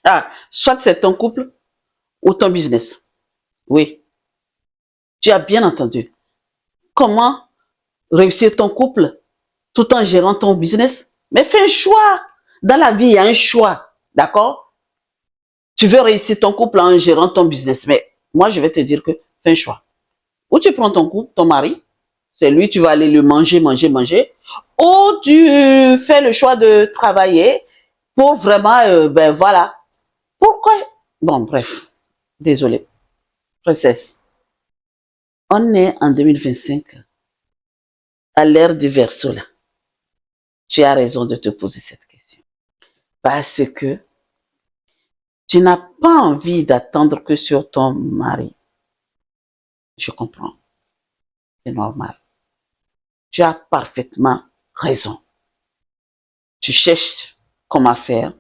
Ah, soit c'est ton couple ou ton business. Oui, tu as bien entendu. Comment réussir ton couple tout en gérant ton business? Mais fais un choix. Dans la vie, il y a un choix. D'accord? Tu veux réussir ton couple en gérant ton business. Mais moi, je vais te dire que fais un choix. Ou tu prends ton couple, ton mari, c'est lui, tu vas aller le manger, manger, manger. Ou tu fais le choix de travailler pour vraiment, ben voilà. Pourquoi? Bon, bref. Désolé. Princesse. On est en 2025, à l'ère du verso là. Tu as raison de te poser cette question. Parce que tu n'as pas envie d'attendre que sur ton mari. Je comprends. C'est normal. Tu as parfaitement raison. Tu cherches comment faire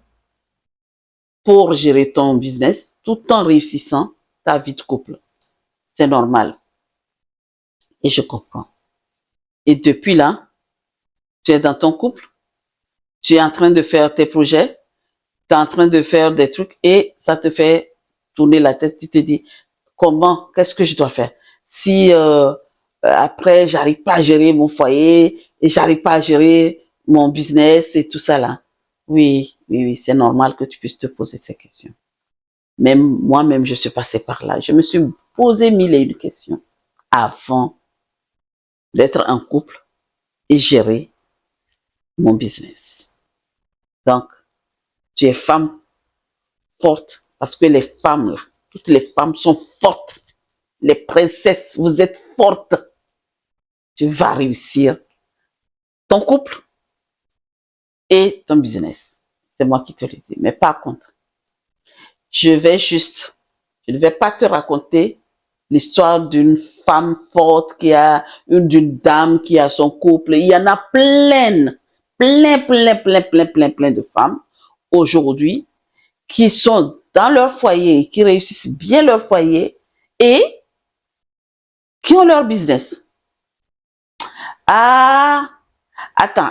pour gérer ton business tout en réussissant ta vie de couple. C'est normal. Et je comprends. Et depuis là, tu es dans ton couple, tu es en train de faire tes projets, tu es en train de faire des trucs et ça te fait tourner la tête. Tu te dis, comment, qu'est-ce que je dois faire? Si après, j'arrive pas à gérer mon foyer et j'arrive pas à gérer mon business et tout ça là. Oui, oui, oui, c'est normal que tu puisses te poser ces questions. Même moi-même, je suis passée par là. Je me suis posé mille et une questions avant d'être en couple et gérer mon business. Donc, tu es femme forte parce que les femmes, là, toutes les femmes sont fortes. Les princesses, vous êtes fortes. Tu vas réussir ton couple et ton business. C'est moi qui te le dis. Mais par contre, je ne vais pas te raconter l'histoire d'une femme forte d'une dame qui a son couple. Il y en a plein de femmes aujourd'hui qui sont dans leur foyer, qui réussissent bien leur foyer et qui ont leur business. Ah, attends.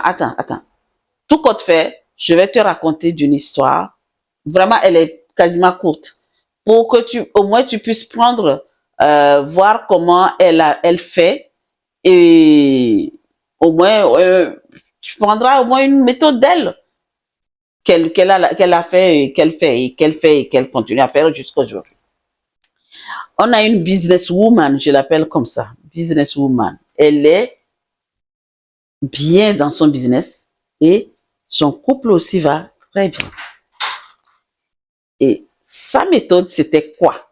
Tout compte fait, je vais te raconter d'une histoire. Vraiment, elle est quasiment courte. Pour que au moins, tu puisses prendre, voir comment elle fait. Et au moins, tu prendras au moins une méthode d'elle qu'elle a fait, et qu'elle continue à faire jusqu'à aujourd'hui. On a une businesswoman, je l'appelle comme ça, businesswoman. Elle est bien dans son business et son couple aussi va très bien. Et sa méthode, c'était quoi?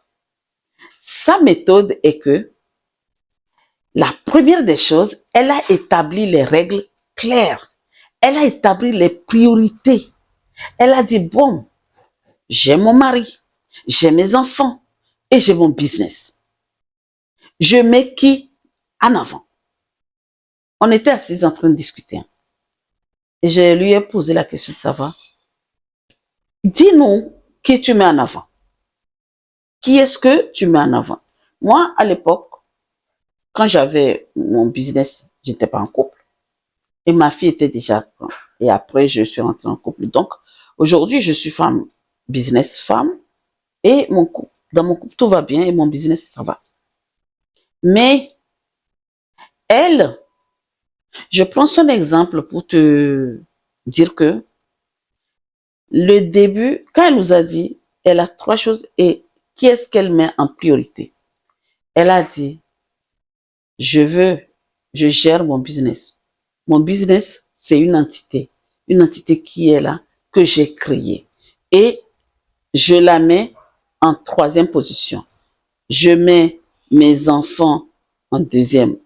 Sa méthode est que la première des choses, elle a établi les règles claires. Elle a établi les priorités. Elle a dit, bon, j'ai mon mari, j'ai mes enfants et j'ai mon business. Je mets qui en avant? On était assis en train de discuter. Et je lui ai posé la question de savoir, dis-nous qui tu mets en avant. Qui est-ce que tu mets en avant? Moi, à l'époque, quand j'avais mon business, j'étais pas en couple. Et ma fille était déjà grande. Et après, je suis rentrée en couple. Donc, aujourd'hui, je suis femme, business femme. Et mon couple, dans mon couple, tout va bien et mon business, ça va. Mais elle, je prends son exemple pour te dire que le début, quand elle nous a dit, elle a trois choses et qui est-ce qu'elle met en priorité? Elle a dit, je gère mon business. Mon business, c'est une entité qui est là, que j'ai créée. Et je la mets en troisième position. Je mets mes enfants en deuxième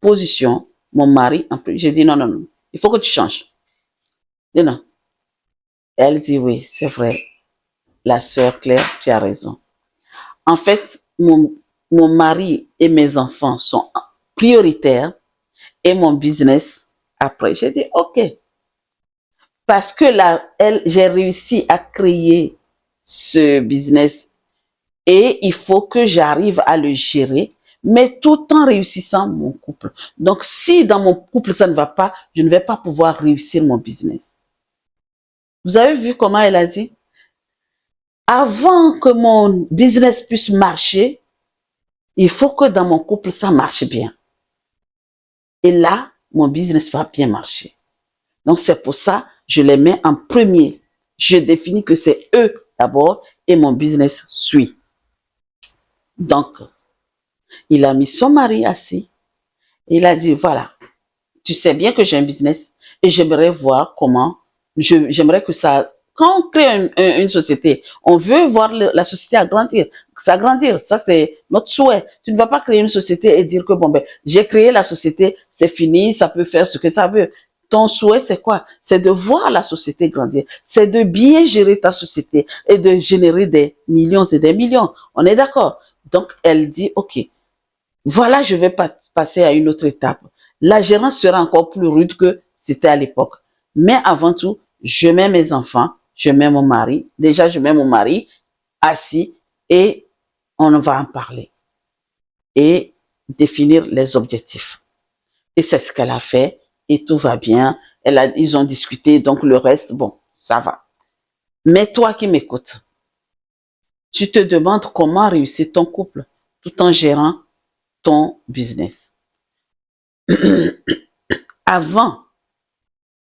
position, mon mari en plus. J'ai dit non, il faut que tu changes. Non, non. Elle dit oui, c'est vrai. La sœur Claire, tu as raison. En fait, mon mari et mes enfants sont prioritaires et mon business après. J'ai dit ok. Parce que là, j'ai réussi à créer ce business et il faut que j'arrive à le gérer, mais tout en réussissant mon couple. Donc, si dans mon couple ça ne va pas, je ne vais pas pouvoir réussir mon business. Vous avez vu comment elle a dit? avant que mon business puisse marcher, il faut que dans mon couple, ça marche bien. Et là, mon business va bien marcher. Donc, c'est pour ça, je les mets en premier. Je définis que c'est eux d'abord et mon business suit. Donc, il a mis son mari assis. Il a dit, voilà, tu sais bien que j'ai un business et j'aimerais voir comment, j'aimerais que ça, quand on crée une société, on veut voir la société s'agrandir. Ça, c'est notre souhait. Tu ne vas pas créer une société et dire que, bon, ben, j'ai créé la société, c'est fini, ça peut faire ce que ça veut. Ton souhait, c'est quoi? C'est de voir la société grandir. C'est de bien gérer ta société et de générer des millions et des millions. On est d'accord? Donc, elle dit, OK, voilà, je vais passer à une autre étape. La gérance sera encore plus rude que c'était à l'époque. Mais avant tout, je mets mes enfants, je mets mon mari. Déjà, je mets mon mari assis et on va en parler. Et définir les objectifs. Et c'est ce qu'elle a fait et tout va bien. Ils ont discuté, donc le reste, bon, ça va. Mais toi qui m'écoutes, tu te demandes comment réussir ton couple tout en gérant ton business. Avant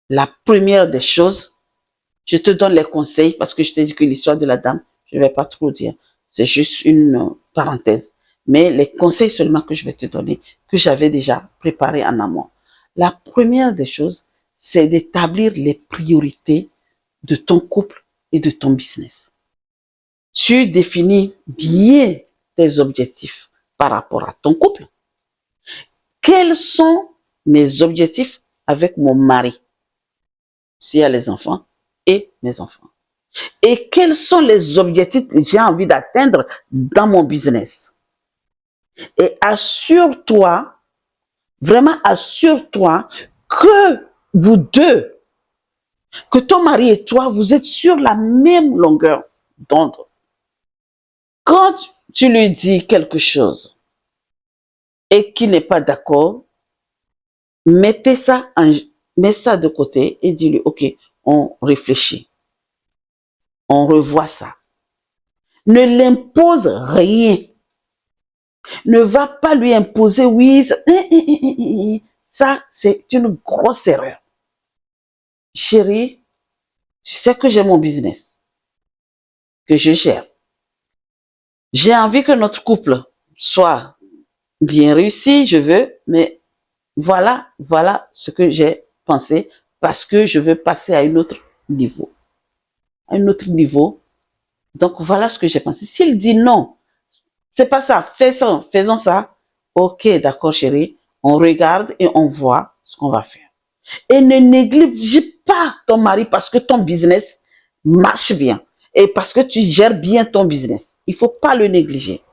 la première des choses, je te donne les conseils parce que je t'ai dit que l'histoire de la dame, je ne vais pas trop dire. C'est juste une parenthèse. Mais les conseils seulement que je vais te donner, que j'avais déjà préparés en amont. La première des choses, c'est d'établir les priorités de ton couple et de ton business. Tu définis bien tes objectifs par rapport à ton couple. Quels sont mes objectifs avec mon mari, s'il y a les enfants, et mes enfants? Et quels sont les objectifs que j'ai envie d'atteindre dans mon business? Et assure-toi, vraiment assure-toi que vous deux, que ton mari et toi, vous êtes sur la même longueur d'onde. Quand tu lui dis quelque chose et qu'il n'est pas d'accord, mets ça de côté et dis-lui, OK, on réfléchit. On revoit ça. Ne l'impose rien. Ne va pas lui imposer, oui, ça c'est une grosse erreur. Chérie, je sais que j'ai mon business, que je gère. J'ai envie que notre couple soit bien réussi, je veux, mais voilà ce que j'ai pensé parce que je veux passer à un autre niveau. À un autre niveau. Donc voilà ce que j'ai pensé. S'il dit non, c'est pas ça, faisons ça. Ok, d'accord chérie, on regarde et on voit ce qu'on va faire. Et ne néglige pas ton mari parce que ton business marche bien et parce que tu gères bien ton business. Il faut pas le négliger.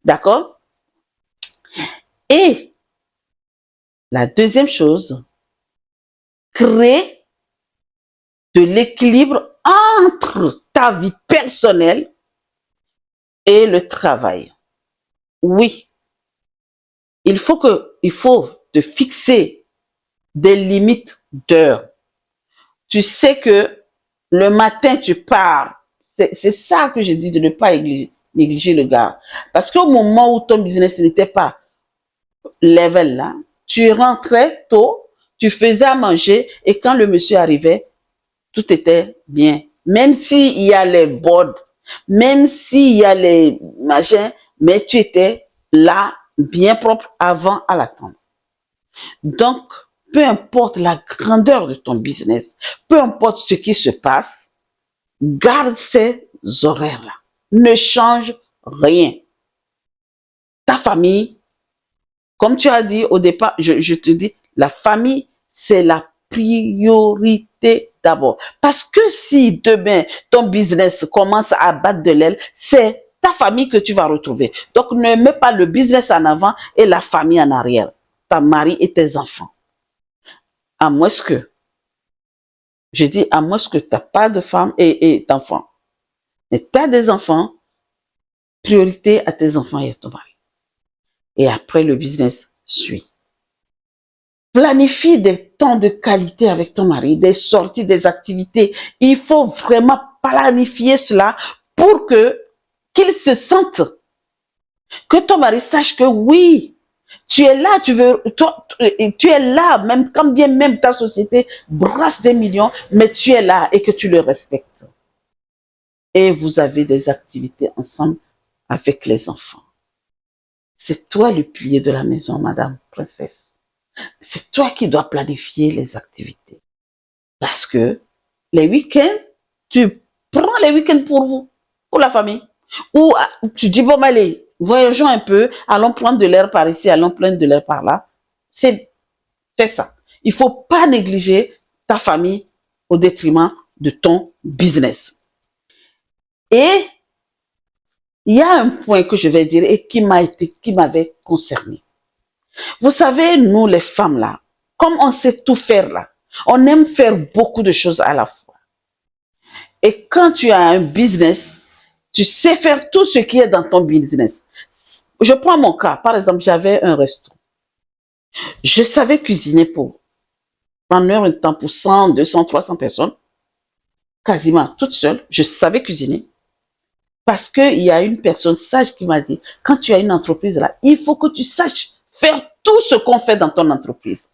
D'accord? Et la deuxième chose, crée de l'équilibre entre ta vie personnelle et le travail. Oui, il faut te fixer des limites d'heures. Tu sais que le matin, tu pars. C'est ça que je dis de ne pas négliger le gars. Parce qu'au moment où ton business n'était pas level là, tu rentrais tôt, tu faisais à manger et quand le monsieur arrivait, tout était bien. Même s'il y a les boards, même s'il y a les machins, mais tu étais là, bien propre avant à l'attendre. Donc, peu importe la grandeur de ton business, peu importe ce qui se passe, garde ces horaires-là. Ne change rien. Ta famille, comme tu as dit au départ, je te dis, la famille, c'est la priorité d'abord. Parce que si demain, ton business commence à battre de l'aile, c'est ta famille que tu vas retrouver. Donc, ne mets pas le business en avant et la famille en arrière. Ta mari et tes enfants. À moins que, je dis, à moins que tu n'as pas de femme et d'enfants. Mais tu as des enfants, priorité à tes enfants et à ton mari. Et après, le business suit. Planifie des temps de qualité avec ton mari, des sorties, des activités. Il faut vraiment planifier cela pour qu'il se sente, que ton mari sache que oui, tu es là, tu es là, même quand bien même ta société brasse des millions, mais tu es là et que tu le respectes. Et vous avez des activités ensemble avec les enfants. C'est toi le pilier de la maison, madame princesse. C'est toi qui dois planifier les activités. Parce que les week-ends, tu prends les week-ends pour vous, pour la famille. Ou tu dis, bon, allez, voyageons un peu, allons prendre de l'air par ici, allons prendre de l'air par là. Fais ça. Il ne faut pas négliger ta famille au détriment de ton business. Et il y a un point que je vais dire et qui m'avait concerné. Vous savez, nous les femmes là, comme on sait tout faire là, on aime faire beaucoup de choses à la fois. Et quand tu as un business, tu sais faire tout ce qui est dans ton business. Je prends mon cas. Par exemple, j'avais un restaurant. Je savais cuisiner pendant un temps pour 100, 200, 300 personnes. Quasiment toute seule. Je savais cuisiner. Parce qu'il y a une personne sage qui m'a dit, quand tu as une entreprise là, il faut que tu saches faire tout ce qu'on fait dans ton entreprise.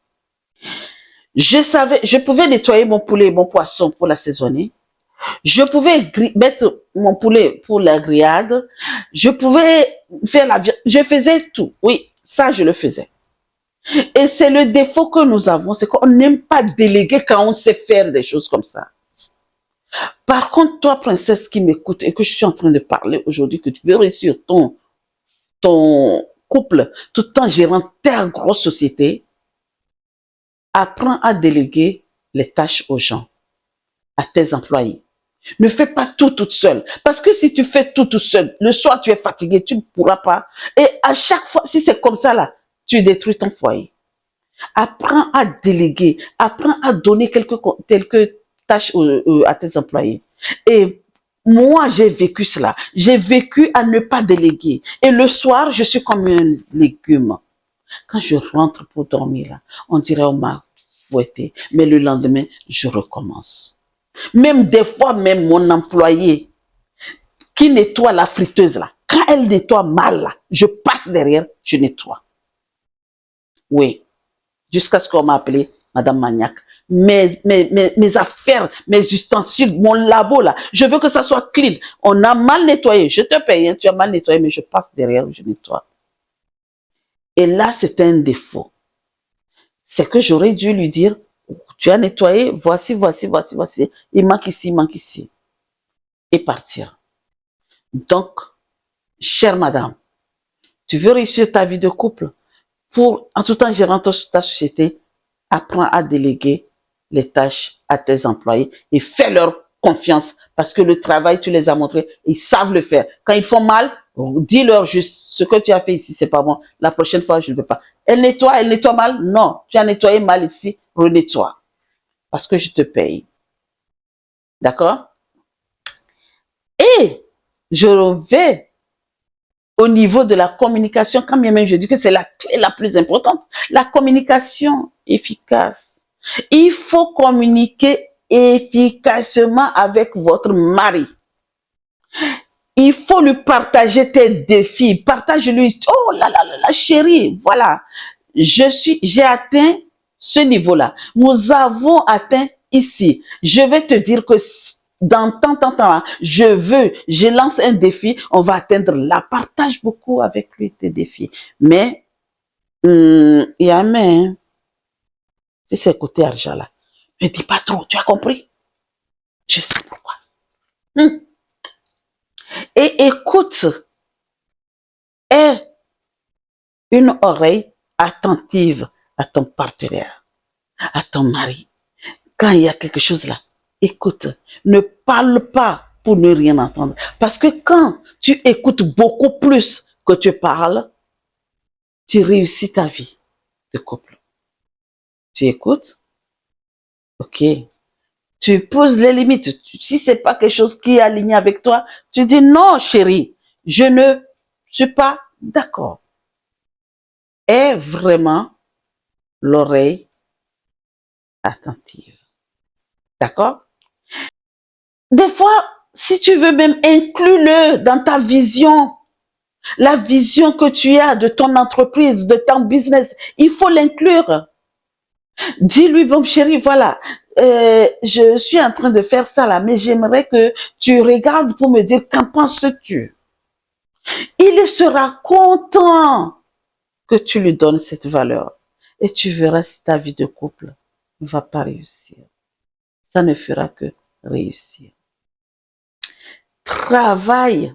Je pouvais nettoyer mon poulet et mon poisson pour l'assaisonner. Je pouvais mettre mon poulet pour la grillade. Je pouvais faire je faisais tout. Oui, ça, je le faisais. Et c'est le défaut que nous avons, c'est qu'on n'aime pas déléguer quand on sait faire des choses comme ça. Par contre, toi, princesse qui m'écoute et que je suis en train de parler aujourd'hui, que tu veux réussir ton couple tout en gérant ta grosse société, apprends à déléguer les tâches aux gens, à tes employés. Ne fais pas tout toute seule. Parce que si tu fais tout seul, le soir tu es fatigué, tu ne pourras pas. Et à chaque fois, si c'est comme ça là, tu détruis ton foyer. Apprends à déléguer, apprends à donner quelques tâches à tes employés. Et moi, j'ai vécu cela. J'ai vécu à ne pas déléguer. Et le soir, je suis comme un légume. Quand je rentre pour dormir là, on dirait on m'a fouetté. Mais le lendemain, je recommence. Même des fois, même mon employé qui nettoie la friteuse là, quand elle nettoie mal là, je passe derrière, je nettoie. Oui, jusqu'à ce qu'on m'a appelé Madame Maniac. Mes affaires, mes ustensiles, mon labo là, je veux que ça soit clean. On a mal nettoyé, je te paye, hein, tu as mal nettoyé, mais je passe derrière, je nettoie. Et là, c'est un défaut. C'est que j'aurais dû lui dire, tu as nettoyé, voici. Il manque ici, il manque ici. Et partir. Donc, chère madame, tu veux réussir ta vie de couple, en tout en gérant ta société, apprends à déléguer les tâches à tes employés et fais-leur confiance parce que le travail, tu les as montrés, ils savent le faire. Quand ils font mal, dis-leur juste, ce que tu as fait ici, c'est pas bon. La prochaine fois, je ne veux pas. Elle nettoie mal? Non. Tu as nettoyé mal ici, renettoie. Parce que je te paye. D'accord? Et je vais au niveau de la communication, quand même je dis que c'est la clé la plus importante, la communication efficace. Il faut communiquer efficacement avec votre mari. Il faut lui partager tes défis. Partage-lui. Oh là là là là, chérie, voilà. J'ai atteint ce niveau-là. Nous avons atteint ici. Je vais te dire que dans tant, je lance un défi, on va atteindre là. Partage beaucoup avec lui tes défis. Mais, il y a un mais, hein. Si c'est côté argent là, ne dis pas trop, tu as compris? Je sais pourquoi. Et écoute, aie une oreille attentive à ton partenaire, à ton mari. Quand il y a quelque chose là, écoute, ne parle pas pour ne rien entendre. Parce que quand tu écoutes beaucoup plus que tu parles, tu réussis ta vie de couple. Tu écoutes, ok. Tu poses les limites. Si c'est pas quelque chose qui est aligné avec toi, tu dis non, chérie, je ne suis pas d'accord. Aie vraiment l'oreille attentive. D'accord? Des fois, Si tu veux même, inclus-le dans ta vision. La vision que tu as de ton entreprise, de ton business, il faut l'inclure. Dis-lui, bon chéri, voilà, je suis en train de faire ça là, mais j'aimerais que tu regardes pour me dire qu'en penses-tu. Il sera content que tu lui donnes cette valeur. Et tu verras si ta vie de couple ne va pas réussir. Ça ne fera que réussir. Travaille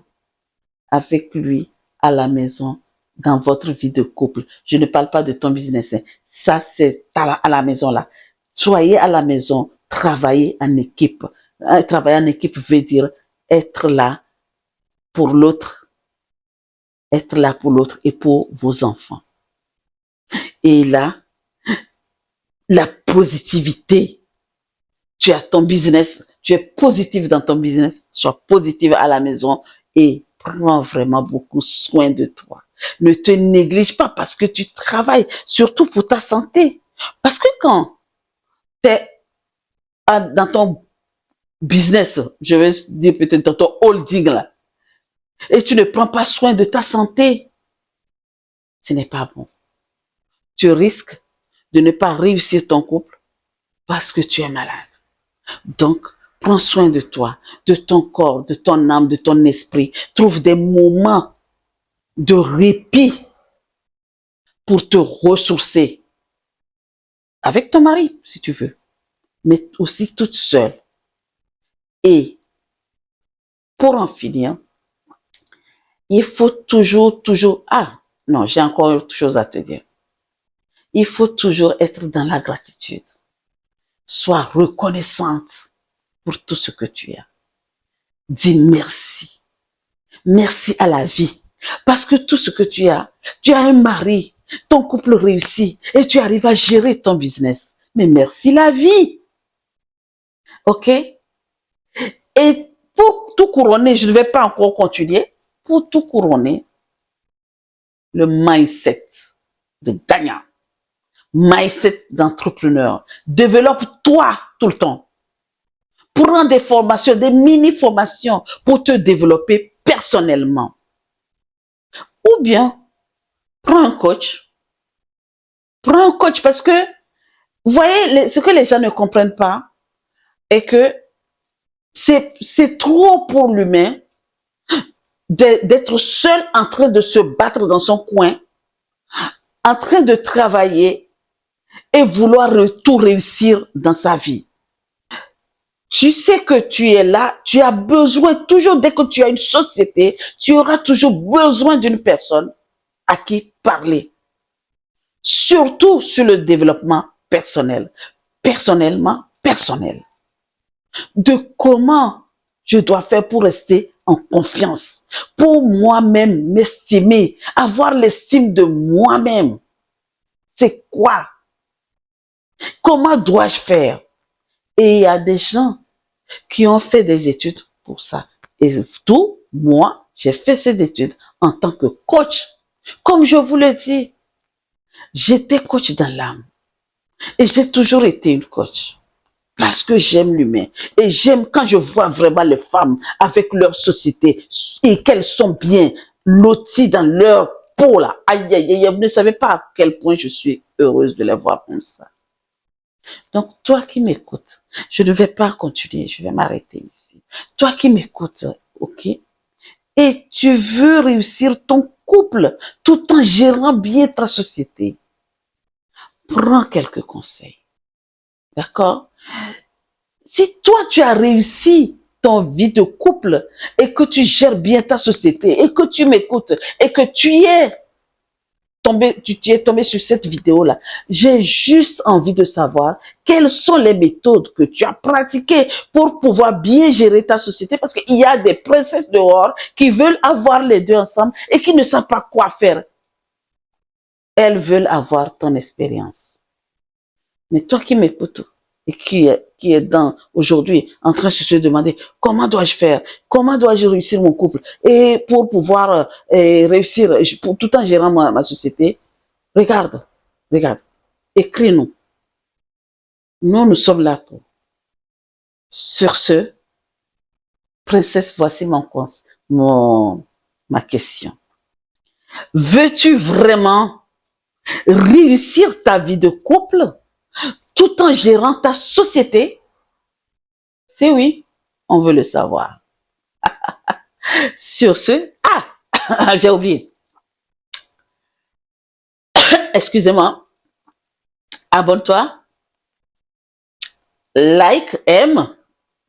avec lui à la maison, dans votre vie de couple. Je ne parle pas de ton business. Hein. Ça, c'est à la maison là. Soyez à la maison, travaillez en équipe. Travailler en équipe veut dire être là pour l'autre, être là pour l'autre et pour vos enfants. Et là, la positivité. Tu as ton business, tu es positif dans ton business, sois positive à la maison et prends vraiment beaucoup soin de toi. Ne te néglige pas parce que tu travailles, surtout pour ta santé. Parce que quand tu es dans ton business, je vais dire peut-être dans ton holding là, et tu ne prends pas soin de ta santé, ce n'est pas bon. Tu risques de ne pas réussir ton couple parce que tu es malade. Donc, prends soin de toi, de ton corps, de ton âme, de ton esprit. Trouve des moments de répit pour te ressourcer. Avec ton mari, si tu veux, mais aussi toute seule. Et pour en finir, il faut toujours, ah, non, j'ai encore autre chose à te dire. Il faut toujours être dans la gratitude. Sois reconnaissante pour tout ce que tu as. Dis merci. Merci à la vie. Parce que tout ce que tu as un mari, ton couple réussit et tu arrives à gérer ton business. Mais merci la vie. OK? Et pour tout couronner, je ne vais pas encore continuer. Pour tout couronner, le mindset de gagnant, mindset d'entrepreneur. Développe-toi tout le temps. Prends des formations, des mini-formations pour te développer personnellement. Ou bien, prends un coach. Prends un coach parce que, vous voyez, ce que les gens ne comprennent pas est que c'est trop pour l'humain d'être seul en train de se battre dans son coin, en train de travailler et vouloir tout réussir dans sa vie. Tu sais que tu es là, tu as besoin, toujours dès que tu as une société, tu auras toujours besoin d'une personne à qui parler. Surtout sur le développement personnel. Personnel. De comment je dois faire pour rester en confiance, pour moi-même m'estimer, avoir l'estime de moi-même. C'est quoi? Comment dois-je faire? Et il y a des gens qui ont fait des études pour ça. Et tout, moi, j'ai fait ces études en tant que coach. Comme je vous le dis, j'étais coach dans l'âme. Et j'ai toujours été une coach. Parce que j'aime l'humain. Et j'aime quand je vois vraiment les femmes avec leur société et qu'elles sont bien loties dans leur peau là. Aïe, aïe, aïe, vous ne savez pas à quel point je suis heureuse de les voir comme ça. Donc, toi qui m'écoutes, je ne vais pas continuer, je vais m'arrêter ici. Toi qui m'écoutes, ok? Et tu veux réussir ton couple tout en gérant bien ta société. Prends quelques conseils. D'accord? Si toi, tu as réussi ton vie de couple et que tu gères bien ta société et que tu m'écoutes et que tu es tombé sur cette vidéo-là, j'ai juste envie de savoir quelles sont les méthodes que tu as pratiquées pour pouvoir bien gérer ta société parce qu'il y a des princesses dehors qui veulent avoir les deux ensemble et qui ne savent pas quoi faire. Elles veulent avoir ton expérience. Mais toi qui m'écoutes et qui est aujourd'hui en train de se demander comment dois-je faire, comment dois-je réussir mon couple et pour pouvoir réussir tout en gérant ma société, regarde, écris-nous. Nous sommes là pour. Sur ce, Princesse, voici ma question. Veux-tu vraiment réussir ta vie de couple tout en gérant ta société? Si oui, on veut le savoir. Sur ce, j'ai oublié. Excusez-moi. Abonne-toi, like, aime,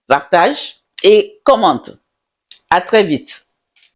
partage et commente. À très vite.